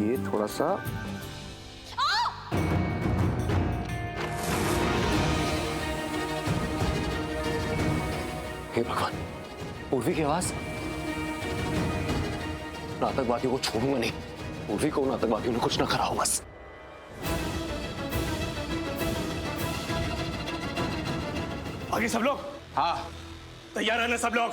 ये थोड़ा सा। हे भगवान, उर्वी की आवाज। आतंकवादियों को छोड़ूंगा नहीं। उर्वी को उन आतंकवादियों ने कुछ ना करा हो बस। आगे सब लोग। हाँ, तैयार रहना सब लोग।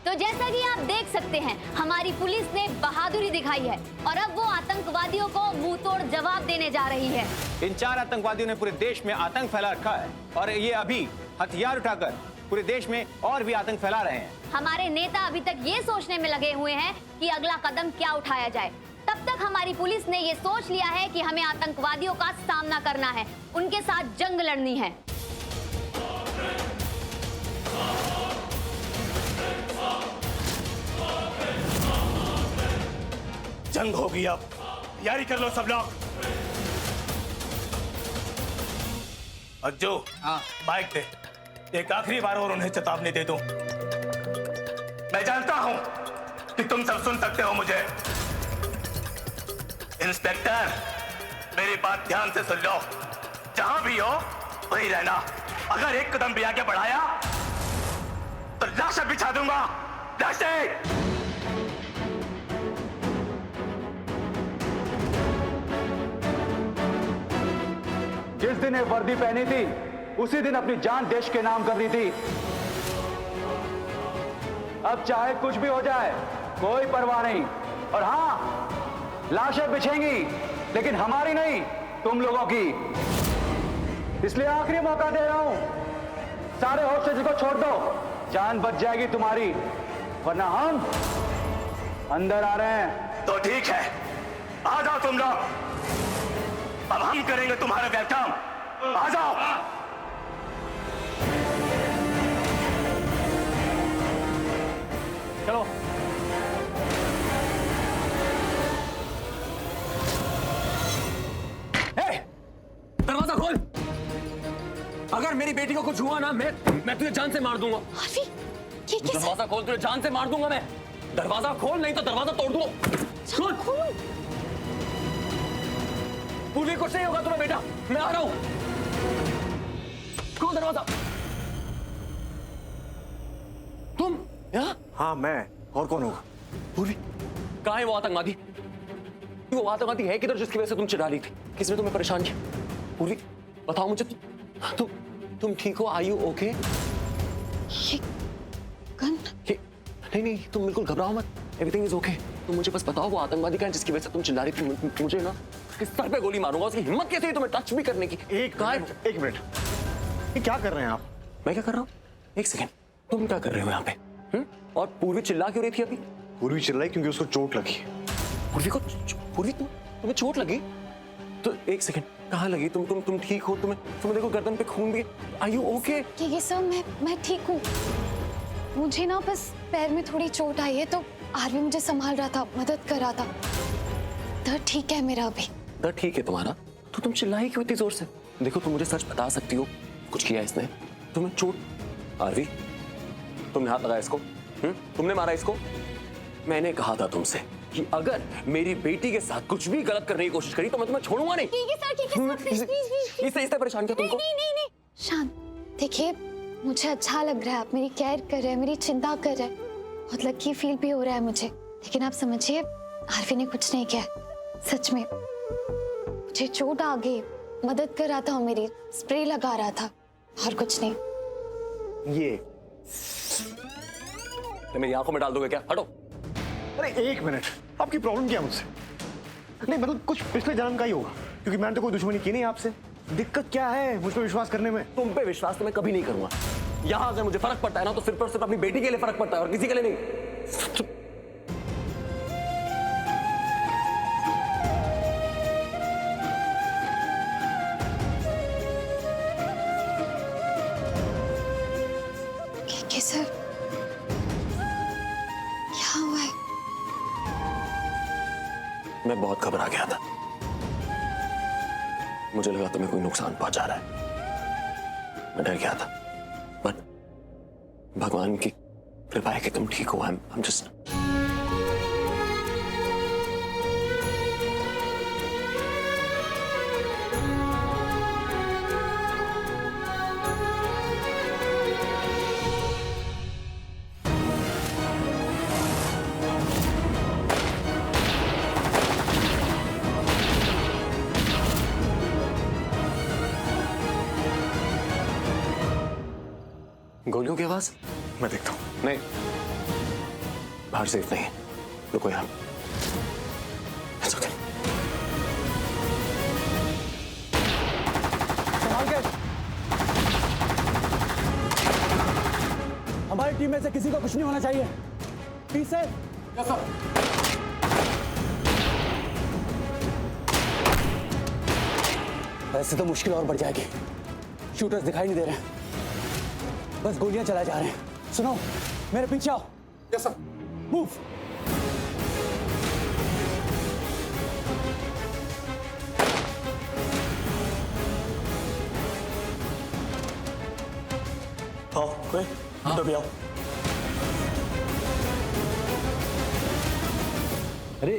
तो जैसा कि आप देख सकते हैं, हमारी पुलिस ने बहादुरी दिखाई है और अब वो आतंकवादियों को मुंह तोड़ जवाब देने जा रही है। इन 4 आतंकवादियों ने पूरे देश में आतंक फैला रखा है और ये अभी हथियार उठाकर पूरे देश में और भी आतंक फैला रहे हैं। हमारे नेता अभी तक ये सोचने में लगे हुए हैं कि अगला कदम क्या उठाया जाए। तब तक हमारी पुलिस ने ये सोच लिया है कि हमें आतंकवादियों का सामना करना है, उनके साथ जंग लड़नी है। जंग होगी अब, तैयारी कर लो सब लोग। अज्जू, माइक दे। एक आखिरी बार और उन्हें चेतावनी दे दो। मैं जानता हूं कि तुम सब सुन सकते हो मुझे। इंस्पेक्टर, मेरी बात ध्यान से सुन लो। जहां भी हो वहीं रहना। अगर एक कदम भी आगे बढ़ाया तो लाशें बिछा दूंगा। लाशें। जिस दिन ये वर्दी पहनी थी उसी दिन अपनी जान देश के नाम करनी थी। अब चाहे कुछ भी हो जाए कोई परवाह नहीं। और हां, लाशें बिछेंगी लेकिन हमारी नहीं, तुम लोगों की। इसलिए आखिरी मौका दे रहा हूं, सारे हॉस्टेज को छोड़ दो, जान बच जाएगी तुम्हारी, वरना हम अंदर आ रहे हैं। तो ठीक है, आ जाओ तुम लोग। अब हम करेंगे तुम्हारा वेलकम। आ जाओ। चलो। दरवाजा खोल। अगर मेरी बेटी को कुछ हुआ ना, मैं तुझे जान से मार दूंगा। आरवी, ये कैसे? दरवाजा खोल, तुझे जान से मार दूंगा मैं। दरवाजा खोल, नहीं तो दरवाजा तोड़ दूंगा। खोलो। पूरी कुछ नहीं होगा तुम्हें बेटा, मैं आ रहा हूं। खोल दरवाजा। तुम यहाँ? हाँ मैं, और कौन होगा? पूरी, कहाँ है वो आतंकवादी? वो आतंकवादी है किधर जिसकी वजह से तुम चिढ़ा रही थी? किसने तुम्हें परेशान किया? पूरी बताओ मुझे। तुम ठीक हो? Are you okay? ये गन? नहीं, तुम बिल्कुल घबराओ मत। Everything is okay. तुम मुझे बस बताओ वो आतंकवादी क्या है जिसकी वजह से तुम चिल्ला रही थी? मुझे ना उसके सर पे गोली मारूंगा। उसकी हिम्मत कैसे हुई तुम्हें टच भी करने की? एक मिनट, ये क्या कर रहे हैं आप? मैं क्या कर रहा हूँ? एक सेकेंड, तुम क्या कर रहे हो यहाँ पे? और पूर्वी चिल्ला क्यों रही थी अभी? पूर्वी चिल्लाई क्योंकि उसको चोट लगी। पूर्वी तुम्हें चोट लगी? तो एक सेकेंड, कहाँ लगी? तुम ठीक हो? तुम्हें देखो गर्दन पे खून भी। Are you okay? ये सर, मैं ठीक हूँ। मुझे ना बस पैर में थोड़ी चोट आई है, तो आरवी मुझे संभाल रहा था, मदद कर रहा था। दर्द ठीक है मेरा अभी। दर्द ठीक है तुम्हारा? तो तुम चिल्लाई क्यों इतनी जोर से? देखो, तुम मुझे सच बता सकती हो कुछ किया इसने? तुम्हें चोट? आरवी, तुमने हाथ लगाया इसको? तुमने मारा इसको? मैंने कहा था तुमसे कि अगर मेरी बेटी के साथ कुछ भी गलत करने की कोशिश करी तो मैं तुम्हें छोड़ूंगा नहीं। ठीक है सर, ठीक है सर, प्लीज। इससे परेशान किया तुमको? नहीं। शांत, देखिए मुझे अच्छा लग रहा है, आप मेरी केयर कर रहे हैं, मेरी चिंता कर रहे हैं, बहुत लकी फील भी हो रहा है मुझे। लेकिन आप समझिए, आरवी ने कुछ नहीं किया, सच में। मुझे चोट आ गई, मदद कर रहा था वो मेरी, स्प्रे लगा रहा था, और कुछ नहीं। ये मेरी आंखों में डाल दोगे क्या? हटो। अरे एक मिनट, आपकी प्रॉब्लम क्या है मुझसे? नहीं मतलब कुछ पिछले जन्म का ही होगा, क्योंकि मैंने तो कोई दुश्मनी की नहीं आपसे। दिक्कत क्या है मुझ पर विश्वास करने में? तुम पे विश्वास तो मैं कभी नहीं करूंगा। यहां अगर मुझे फर्क पड़ता है ना तो सिर्फ और सिर्फ अपनी बेटी के लिए फर्क पड़ता है और किसी के लिए नहीं। सर, क्या हुआ है? मैं बहुत घबरा गया था। मुझे लगा तुम्हें कोई नुकसान पहुंचा रहा है। मैं डर गया था, पर भगवान की कृपा है कि तुम ठीक हो। I'm just गोलियों की आवाज। मैं देखता हूँ। नहीं, बाहर सेफ नहीं है। रुको यहाँ। It's okay. संभाल के। हमारी टीम में से किसी को कुछ नहीं होना चाहिए। Please sir. Yes sir. ऐसे तो मुश्किल और बढ़ जाएगी। शूटर्स दिखाई नहीं दे रहे हैं, बस गोलियां चलाए जा रहे हैं। सुनो, मेरे पीछे आओ। Yes sir. मूव। आओ, कोई तो भी आओ। अरे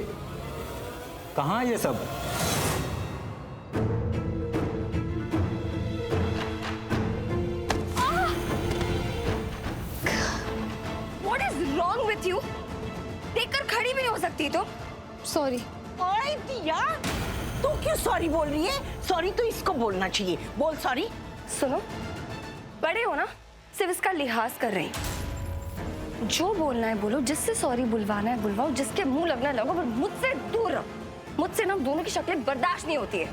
कहाँ ये सब? What is wrong with you? देखकर खड़ी भी नहीं हो सकती तुम। सॉरी। ओए दिया, तू क्यों सॉरी बोल रही है? सॉरी तो इसको बोलना चाहिए। बोल सॉरी। सुनो, बड़े हो ना, सिर्फ इसका लिहाज कर रही। जो बोलना है बोलो, जिससे सॉरी बुलवाना है बुलवाओ, जिसके मुंह लगना है लगो, पर मुझसे दूर रहो। मुझसे ना दोनों की शक्लें बर्दाश्त नहीं होती है।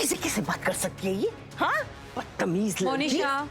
ऐसे कैसे बात कर सकती है ये? हाँ, बदतमीज लड़की। मोनिशा,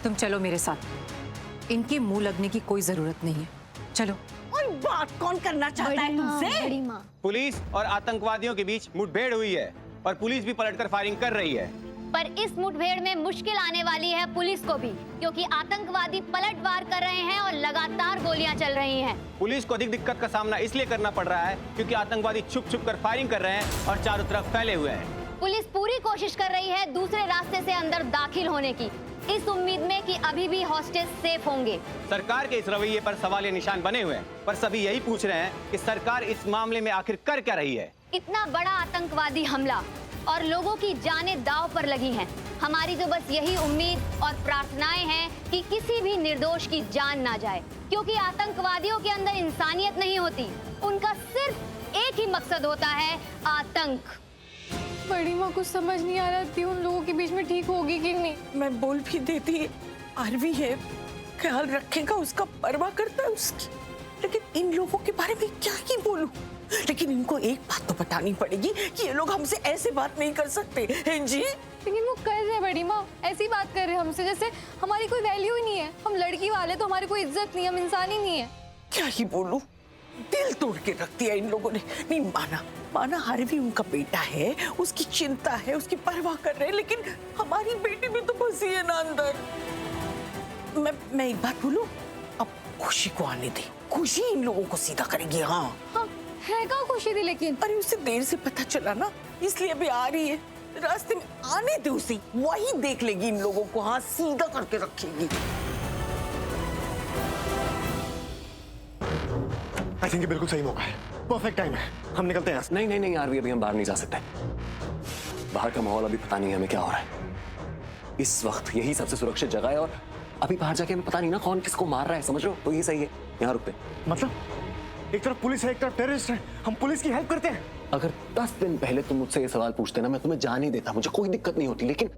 तुम चलो मेरे साथ। इनके मुंह लगने की कोई जरूरत नहीं है। चलो। और बात कौन करना चाहता है तुमसे? बड़ी माँ। पुलिस और आतंकवादियों के बीच मुठभेड़ हुई है और पुलिस भी पलटकर फायरिंग कर रही है। पर इस मुठभेड़ में मुश्किल आने वाली है पुलिस को भी, क्योंकि आतंकवादी पलटवार कर रहे हैं और लगातार गोलियां चल रही हैं। पुलिस को अधिक दिक्कत का सामना इसलिए करना पड़ रहा है क्योंकि आतंकवादी छुप छुप कर फायरिंग कर रहे हैं और चारों तरफ फैले हुए हैं। पुलिस पूरी कोशिश कर रही है दूसरे रास्ते से अंदर दाखिल होने की, इस उम्मीद में कि अभी भी हॉस्टेज सेफ होंगे। सरकार के इस रवैये पर सवालिया निशान बने हुए हैं, पर सभी यही पूछ रहे हैं कि सरकार इस मामले में आखिर कर क्या रही है। इतना बड़ा आतंकवादी हमला और लोगों की जानें दांव पर लगी हैं। हमारी तो बस यही उम्मीद और प्रार्थनाएं हैं कि किसी भी निर्दोष की जान ना जाए, क्योंकि आतंकवादियों के अंदर इंसानियत नहीं होती। उनका सिर्फ एक ही मकसद होता है, आतंक। बड़ी माँ, कुछ समझ नहीं आ रहा थी उन लोगों के बीच में ठीक होगी कि नहीं। मैं बोल भी देती, आरवी है, ख्याल रखेगा, उसका परवाह करता है उसकी। लेकिन इन लोगों के बारे में क्या ही बोलूं? लेकिन इनको एक बात तो बतानी पड़ेगी कि ये लोग हमसे ऐसे बात नहीं कर सकते हैं जी। लेकिन वो कर रहे हैं बड़ी माँ, ऐसी बात कर रहे हैं हमसे जैसे हमारी कोई वैल्यू ही नहीं है। हम लड़की वाले तो हमारी कोई इज्जत नहीं है, हम इंसान ही नहीं है। क्या ही बोलूं, दिल तोड़ के रख दिया इन लोगों ने। नहीं माना हार्वी उनका बेटा है, उसकी चिंता है, उसकी परवाह कर रहे हैं, लेकिन हमारी बेटी भी तो फंसी है ना अंदर। मैं एक बात बोलूं, अब खुशी को आने दे, खुशी इन लोगों को सीधा करेगी। हाँ हाँ, है कहाँ खुशी थी लेकिन? अरे उसे देर से पता चला ना, इसलिए अभी आ रही है। रास्ते में आने दे उसे, वही देख लेगी इन लोगों को। हाँ, सीधा करके रखेगी। आई थिंक ये बिल्कुल सही मौका है, परफेक्ट टाइम है। हम निकलते हैं यहाँ से। नहीं आरवी, अभी हम बाहर नहीं जा सकते। बाहर का माहौल अभी पता नहीं हमें क्या हो रहा है। इस वक्त यही सबसे सुरक्षित जगह है और अभी बाहर जाके हमें पता नहीं ना कौन किसको मार रहा है, समझ रहे हो? तो ये सही है, यहाँ रुकते। मतलब एक तरफ पुलिस है, एक तरफ टेररिस्ट है, हम पुलिस की हेल्प करते हैं। अगर 10 दिन पहले तुम मुझसे ये सवाल पूछते ना, मैं तुम्हें जाने देता, मुझे कोई दिक्कत नहीं होती। लेकिन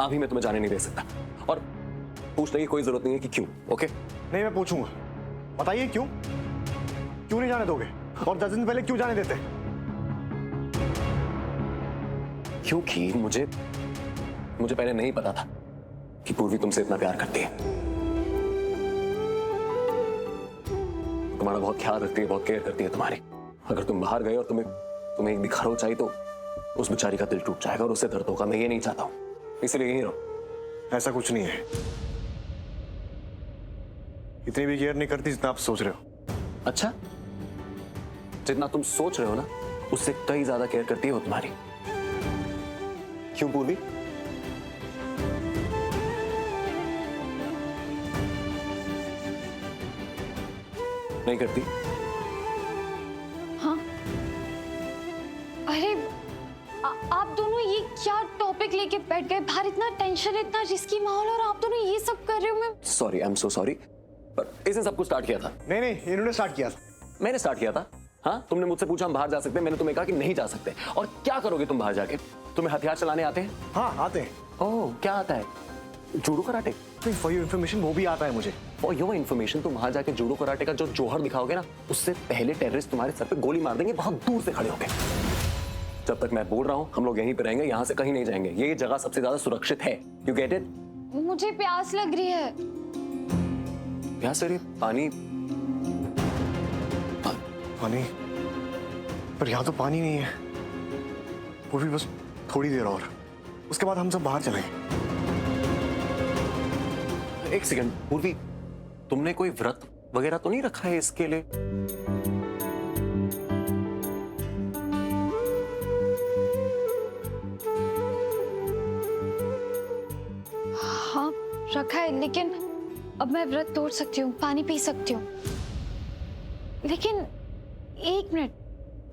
अभी मैं तुम्हें जाने नहीं दे सकता और पूछने की कोई जरूरत नहीं है कि क्यों। ओके? नहीं, मैं पूछूंगा। बताइए क्यों नहीं जाने दोगे? और 10 दिन पहले क्यों जाने देते? क्योंकि मुझे पहले नहीं पता था कि पूर्वी तुमसे इतना प्यार करती है, तुम्हारा बहुत ख्याल रखती है, बहुत केयर करती है तुम्हारी। अगर तुम बाहर गए और तुम्हें एक भी खरोच आई तो उस बेचारी का दिल टूट जाएगा और उससे दर्द होगा। मैं ये नहीं चाहता हूं, इसलिए यहीं रहो। ऐसा कुछ नहीं है। इतनी भी केयर नहीं करती जितना आप सोच रहे हो। अच्छा, जितना तुम सोच रहे हो ना, उससे कई ज्यादा केयर करती है वो तुम्हारी। क्यों पूर्वी? नहीं करती? हाँ। अरे आप दोनों ये क्या टॉपिक लेके बैठ गए? बाहर इतना टेंशन, इतना रिस्की माहौल, और आप दोनों ये सब कर रहे हो। मैं sorry, I am so sorry, पर इसने सब कुछ स्टार्ट किया था। नहीं नहीं, इन्होंने स्टार्ट किया था। मैंने स्टार्ट किया था। हाँ, तुमने मुझसे पूछा हम बाहर जा सकते हैं, मैंने तुम्हें कहा कि नहीं जा सकते। और क्या करोगे तुम बाहर जाके? तुम्हें हथियार चलाने आते हैं? हाँ आते हैं। ओह, क्या आता है? Judo karate? For your information वो भी आता है मुझे। फॉर योर इन्फॉर्मेशन, तुम वहां जाके जूडो कराटे का जो जोहर दिखाओगे ना, उससे पहले टेररिस्ट तुम्हारे सर पे गोली मार देंगे बहुत दूर से खड़े होकर। जब तक मैं बोल रहा हूँ हम लोग यहीं पे रहेंगे, यहाँ से कहीं नहीं जाएंगे। ये जगह सबसे ज्यादा सुरक्षित है। You get it? मुझे प्यास लग रही है। प्यास? अरे पानी। पानी? पर यहाँ तो पानी नहीं है। वो भी बस थोड़ी देर और, उसके बाद हम सब बाहर चलेंगे। एक सेकंड पूर्वी, तुमने कोई व्रत वगैरह तो नहीं रखा है इसके लिए? हाँ रखा है, लेकिन अब मैं व्रत तोड़ सकती हूँ, पानी पी सकती हूँ। लेकिन एक मिनट,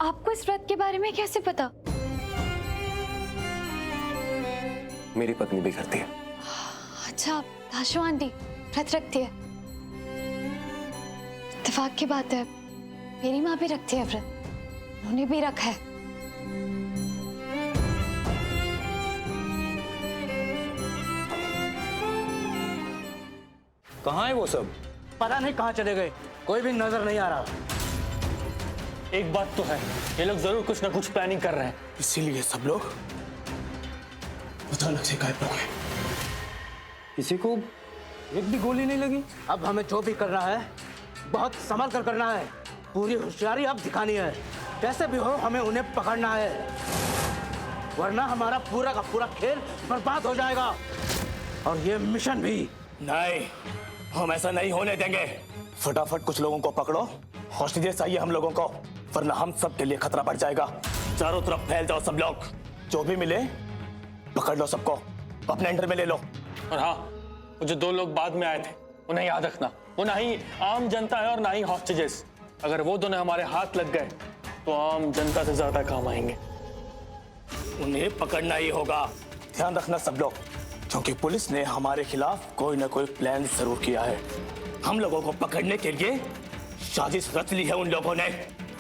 आपको इस व्रत के बारे में कैसे पता? मेरी पत्नी भी करती है। अच्छा, दाशु आंटी व्रत रखती है। इत्तेफाक की बात है, मेरी माँ भी रखती है व्रत, उन्होंने भी रखा है। कहाँ है वो सब? पता नहीं कहाँ चले गए, कोई भी नजर नहीं आ रहा। एक बात तो है, ये लोग जरूर कुछ ना कुछ प्लानिंग कर रहे हैं, इसीलिए सब लोग अचानक से गायब हो गए। किसी को एक भी गोली नहीं लगी। अब हमें जो भी करना है बहुत संभल कर करना है, पूरी होशियारी अब दिखानी है। कैसे भी हो हमें उन्हें पकड़ना है, वरना हमारा पूरा का पूरा खेल बर्बाद हो जाएगा, और ये मिशन भी। नहीं, हम ऐसा नहीं होने देंगे। फटाफट कुछ लोगों को पकड़ो, हॉस्टेजेस चाहिए हम लोगों को, वरना हम सब के लिए खतरा बढ़ जाएगा। चारों तरफ फैल जाओ सब लोग, जो भी मिले पकड़ लो सबको, अपने अंडर में ले लो। और हाँ, वो जो 2 लोग बाद में आए थे उन्हें याद रखना, वो ना ही आम जनता है और ना ही हॉस्टेजेस। अगर वो दोनों हमारे हाथ लग गए तो आम जनता से ज्यादा काम आएंगे। उन्हें पकड़ना ही होगा, ध्यान रखना सब लोग, क्योंकि पुलिस ने हमारे खिलाफ कोई ना कोई प्लान जरूर किया है। हम लोगों को पकड़ने के लिए साजिश रच ली है उन लोगों ने,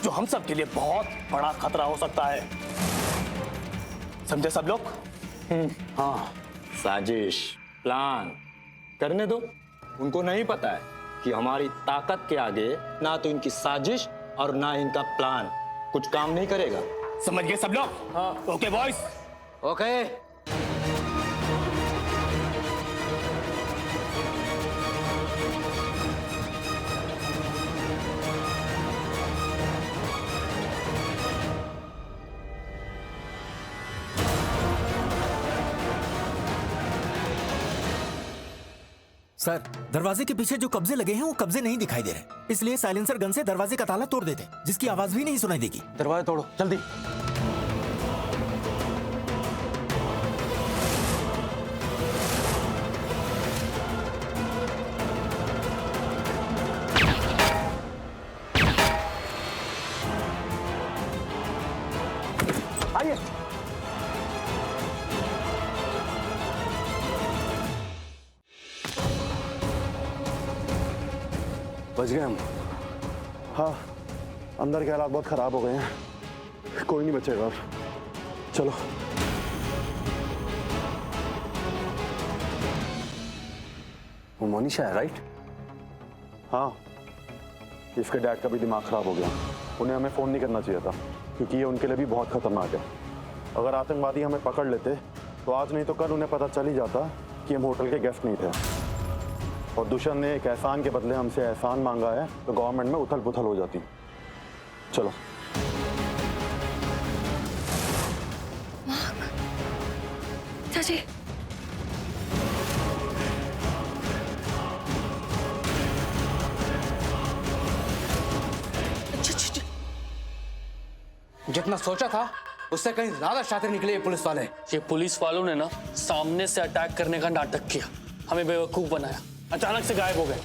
जो हम सब के लिए बहुत बड़ा खतरा हो सकता है। समझे सब लोग? हाँ, साजिश, प्लान करने दो। उनको नहीं पता है कि हमारी ताकत के आगे ना तो इनकी साजिश और ना इनका प्लान कुछ काम नहीं करेगा। समझ गए सब लोग? हाँ। Okay boys. ओके। सर, दरवाजे के पीछे जो कब्जे लगे हैं वो कब्जे नहीं दिखाई दे रहे, इसलिए साइलेंसर गन से दरवाजे का ताला तोड़ देते, जिसकी आवाज भी नहीं सुनाई देगी। दरवाजा तोड़ो जल्दी। आइए। बच गए हम। हाँ, अंदर के हालात बहुत खराब हो गए हैं, कोई नहीं बचेगा अब। चलो। वो मोनिशा है, राइट? हाँ, इसके डैड का भी दिमाग खराब हो गया। उन्हें हमें फ़ोन नहीं करना चाहिए था, क्योंकि ये उनके लिए भी बहुत खतरनाक है। अगर आतंकवादी हमें पकड़ लेते तो आज नहीं तो कल उन्हें पता चल ही जाता कि हम होटल के गेस्ट नहीं थे, और दुश्मन ने एक एहसान के बदले हमसे एहसान मांगा है, तो गवर्नमेंट में उथल पुथल हो जाती। चलो। चाची, जितना सोचा था उससे कहीं ज्यादा शातिर निकले ये पुलिस वाले। ये पुलिस वालों ने ना सामने से अटैक करने का नाटक किया, हमें बेवकूफ बनाया, अचानक से गायब हो गए।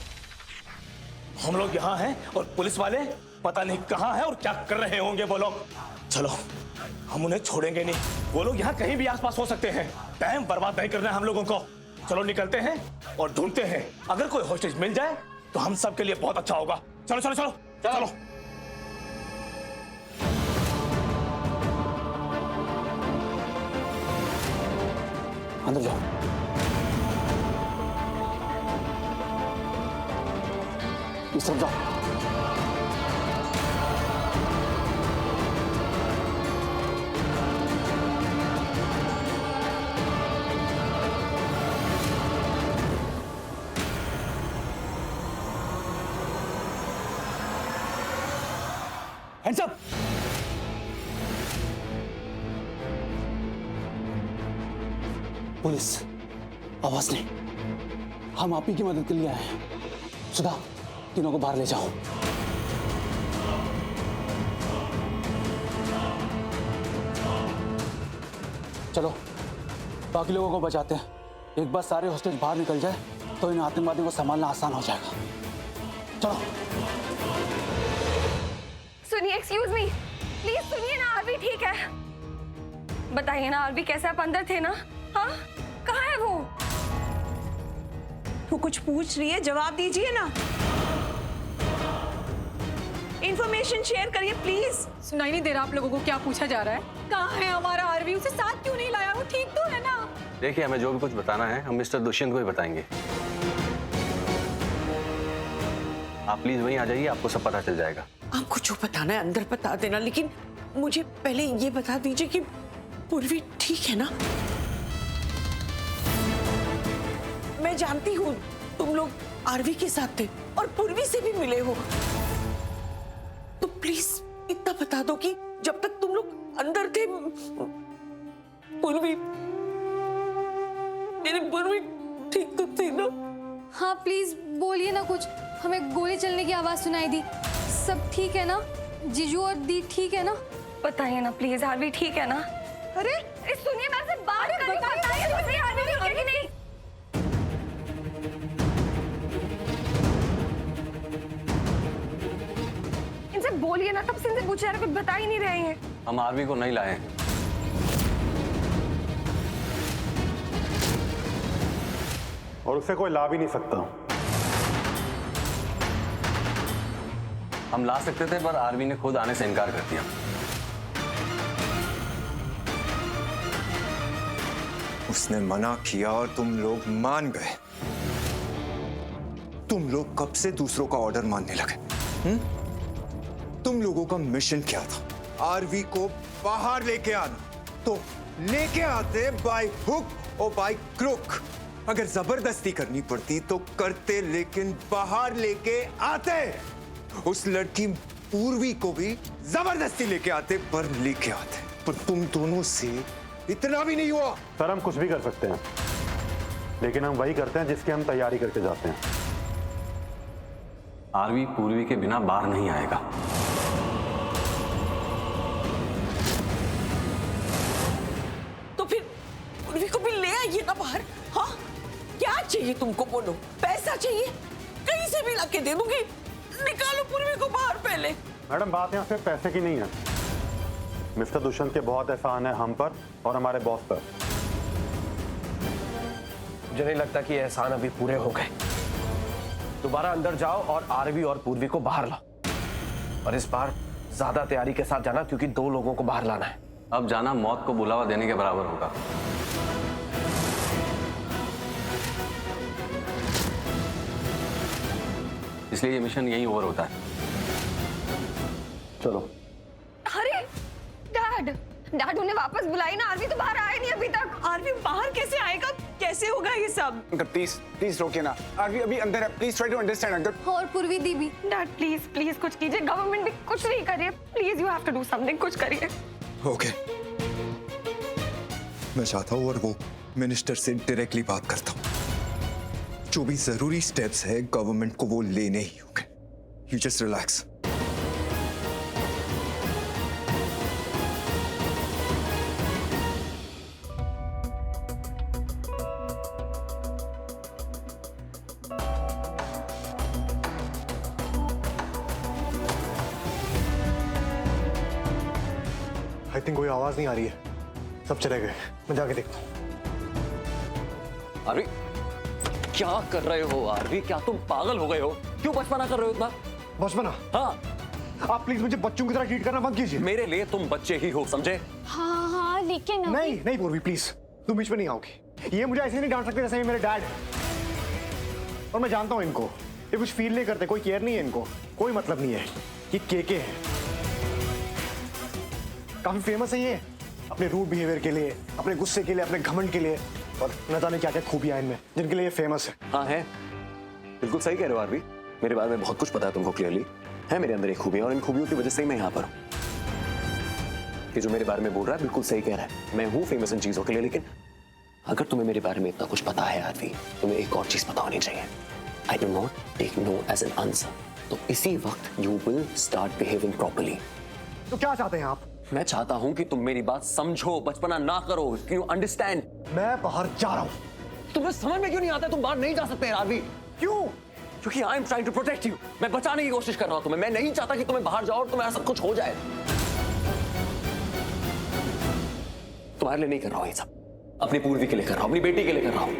हम लोग यहाँ हैं और पुलिस वाले पता नहीं कहाँ हैं और क्या कर रहे होंगे वो लोग। चलो, हम उन्हें छोड़ेंगे नहीं, वो लोग यहाँ कहीं भी आसपास हो सकते हैं। टाइम बर्बाद नहीं करना है हम लोगों को। चलो निकलते हैं और ढूंढते हैं, अगर कोई होस्टेज मिल जाए तो हम सब के लिए बहुत अच्छा होगा। चलो चलो चलो चलो, चलो। अंदर जाओ। इस तरफ जाओ। Hands up! पुलिस, आवाज नहीं। हम आप ही की मदद के लिए आए हैं। सुधा, तीनों को बाहर ले जाओ। चलो, बाकी लोगों को बचाते हैं। एक बार सारे हॉस्टेज बाहर निकल जाए तो इन आतंकवादियों को संभालना आसान हो जाएगा। चलो। सुनिए, एक्सक्यूज मी, प्लीज सुनिए ना। आरवी ठीक है? बताइए ना आरवी, कैसे आप अंदर थे ना? हाँ, कहाँ है वो? वो कुछ पूछ रही है, जवाब दीजिए ना। इंफॉर्मेशन शेयर करिए प्लीज। सुनाई नहीं दे रहा आप लोगों को क्या पूछा जा रहा है? कहाँ है हमारा आरवी? उसे साथ क्यों नहीं लाया? वो ठीक तो है ना? देखिए, हमें जो भी कुछ बताना है हम मिस्टर दुष्यंत को ही बताएंगे। आप प्लीज वहीं आ जाइए, आपको सब पता चल जाएगा। आपको जो बताना है अंदर बता देना, लेकिन मुझे पहले ये बता दीजिए कि पूर्वी ठीक है ना? मैं जानती हूँ तुम लोग आरवी के साथ थे और पूर्वी से भी मिले हो, तो प्लीज इतना बता दो कि जब तक तुम लोग अंदर थे पूर्वी, मेरी पूर्वी ठीक तो थी ना? हाँ प्लीज बोलिए ना कुछ। हमें गोली चलने की आवाज सुनाई दी। सब ठीक है ना? जीजू और दी ठीक है ना? बताइए ना प्लीज, आरवी ठीक है ना? अरे सुनिए, मैं आपसे बात कर रही हूँ। बताइए मुझे, आरवी ठीक है कि नहीं? इनसे बोलिए ना, तब से इनसे पूछे, कुछ बता ही नहीं रहे हैं। हम आरवी को नहीं लाए, और उसे कोई ला भी नहीं सकता। हम ला सकते थे पर आरवी ने खुद आने से इनकार कर दिया। उसने मना किया और तुम लोग मान गए। तुम लोग कब से दूसरों का ऑर्डर मानने लगे? तुम लोगों का मिशन क्या था? आरवी को बाहर लेके आना। तो लेके आते बाय हुक और बाय क्रुक। अगर जबरदस्ती करनी पड़ती तो करते, लेकिन बाहर लेके आते। उस लड़की पूर्वी को भी जबरदस्ती लेके आते, पर लेके आते। पर तुम दोनों से इतना भी नहीं हुआ। सर, हम कुछ भी कर सकते हैं, लेकिन हम वही करते हैं जिसकी हम तैयारी करके जाते हैं। आरवी पूर्वी के बिना बाहर नहीं आएगा। तो फिर पूर्वी को भी ले आइए ना बाहर। हाँ, क्या चाहिए तुमको? बोलो। पैसा चाहिए? कहीं से भी लाके दे दूंगी। निकालो पूर्वी को बाहर पहले। मैडम, बात यहाँ सिर्फ पैसे की नहीं है। मिस्टर दुष्यंत के बहुत एहसान है हम पर और हमारे बॉस पर। मुझे नहीं लगता कि एहसान अभी पूरे हो गए। दोबारा अंदर जाओ और आरवी और पूर्वी को बाहर लाओ, और इस बार ज्यादा तैयारी के साथ जाना, क्योंकि 2 लोगों को बाहर लाना है। अब जाना मौत को बुलावा देने के बराबर होगा। इसलिए ये मिशन यहीं ओवर होता है। चलो। अरे डैड उन्हें वापस बुलाई ना। आरवी तो बाहर आया नहीं अभी तक। आरवी बाहर कैसे आएगा? कैसे होगा ये सब? अंकल प्लीज रोकिए ना। आरवी अभी अंदर है। Please try to understand uncle. और पूर्वी दी भी। डैड प्लीज कुछ कीजिए। गवर्नमेंट भी कुछ नहीं कर रही है। Please you have to do something. कुछ करिए। ओके, मैं चाहता हूँ और वो मिनिस्टर से डायरेक्टली बात करता हूँ। जो भी जरूरी स्टेप्स है गवर्नमेंट को वो लेने ही होंगे। You just relax. I think कोई आवाज नहीं आ रही है, सब चले गए। मैं जाके देखता हूँ। आरवी, क्या कर रहे हो आरवी? क्या तुम पागल हो गए हो? क्यों बचपना कर रहे हो इतना? बचपना? हाँ। आप प्लीज मुझे बच्चों की तरह ट्रीट करना बंद कीजिए। मेरे लिए तुम बच्चे ही हो, समझे? हाँ हाँ लेकिन नहीं नहीं पूर्वी प्लीज, तुम बीच में नहीं आओगी। ये मुझे ऐसे नहीं डांट सकते जैसे ये मेरे डैड। और मैं जानता हूँ इनको, ये कुछ फील नहीं करते, कोई केयर नहीं है इनको, कोई मतलब नहीं है। ये केके हैं, काफी फेमस है ये अपने रूड बिहेवियर के लिए, अपने गुस्से के लिए, अपने घमंड के लिए, और न जाने क्या क्या खूबियां इनमें जिनके लिए ये फेमस है। हाँ है, बिल्कुल सही कह रहे हो आरवी। मेरे बारे में बहुत कुछ पता है तुमको क्लियरली। है मेरे अंदर एक खूबियां और इन खूबियों की वजह से ही मैं यहाँ पर हूँ। कि जो मेरे बारे में बोल रहा है बिल्कुल सही कह रहा है। मैं हूँ फेमस इन चीजों के लिए, लेकिन अगर तुम्हें मेरे बारे में इतना कुछ पता है आरवी, तुम्हें एक और चीज पता होनी चाहिए। I do not take no as an answer. तो इसी वक्त you will start behaving properly. तो क्या चाहते हैं आप? मैं चाहता हूं कि तुम मेरी बात समझो, बचपना ना करो। You understand? मैं बाहर जा रहा हूं। तुम्हें समझ में क्यों नहीं आता? तुम बाहर नहीं जा सकते आरवी। क्यों? क्योंकि I am trying to protect you. मैं बचाने की कोशिश कर रहा हूं तुम्हें। मैं नहीं चाहता कि तुम्हें बाहर जाओ और तुम्हारा सब कुछ हो जाए। तुम्हारे लिए नहीं कर रहा हूं ये सब, अपनी पूर्वी के लिए कर रहा हूं, अपनी बेटी के लिए कर रहा हूं।